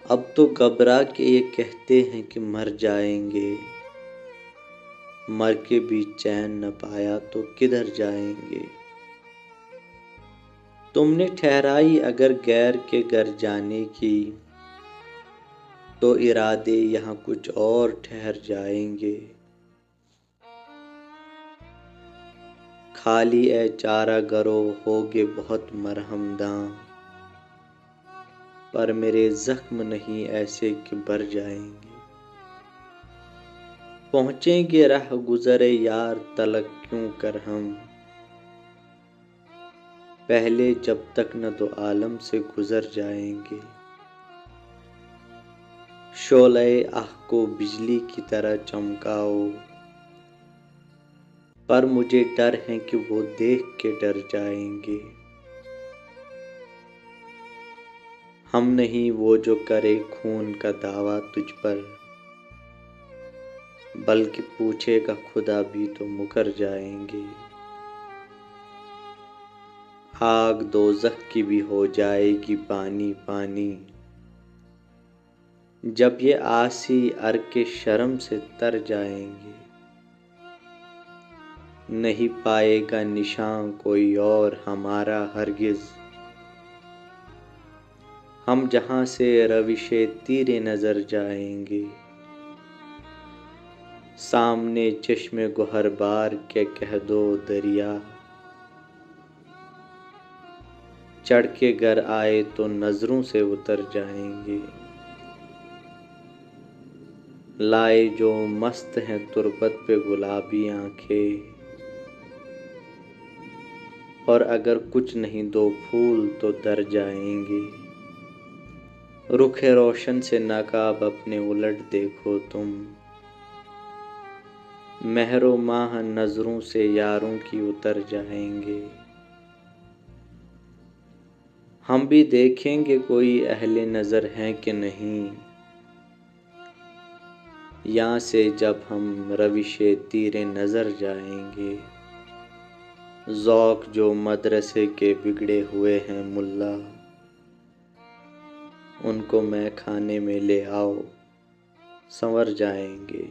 اب تو گھبرا کے یہ کہتے ہیں کہ مر جائیں گے، مر کے بھی چین نہ پایا تو کدھر جائیں گے۔ تم نے ٹھہرائی اگر غیر کے گھر جانے کی، تو ارادے یہاں کچھ اور ٹھہر جائیں گے۔ خالی اے چارہ گرو ہوگے بہت مرہم داں، پر میرے زخم نہیں ایسے کہ بھر جائیں گے۔ پہنچیں گے رہ گزر یار تلک کیوں کر ہم، پہلے جب تک نہ دو عالم سے گزر جائیں گے۔ شعلہ آہ کو بجلی کی طرح چمکاؤ، پر مجھے ڈر ہے کہ وہ دیکھ کے ڈر جائیں گے۔ ہم نہیں وہ جو کرے خون کا دعویٰ تجھ پر، بلکہ پوچھے گا خدا بھی تو مکر جائیں گے۔ آگ دوزخ کی بھی ہو جائے گی پانی پانی، جب یہ عاصی عرق شرم سے تر جائیں گے۔ نہیں پائے گا نشاں کوئی اور ہمارا ہرگز، ہم جہاں سے روش تیرے نظر جائیں گے۔ سامنے چشم گہر بار کے کہہ دو دریا، چڑھ کے گر آئے تو نظروں سے اتر جائیں گے۔ لائے جو مست ہیں تربت پہ گلابی آنکھیں، اور اگر کچھ نہیں دو پھول تو در جائیں گے۔ رخ روشن سے نقاب اپنے الٹ دیکھو تم، مہر و ماہ نظروں سے یاروں کی اتر جائیں گے۔ ہم بھی دیکھیں گے کوئی اہل نظر ہیں کہ نہیں، یہاں سے جب ہم روش تیرے نظر جائیں گے۔ ذوق جو مدرسے کے بگڑے ہوئے ہیں ملا، ان کو مے خانے میں لے آؤ، سنور جائیں گے۔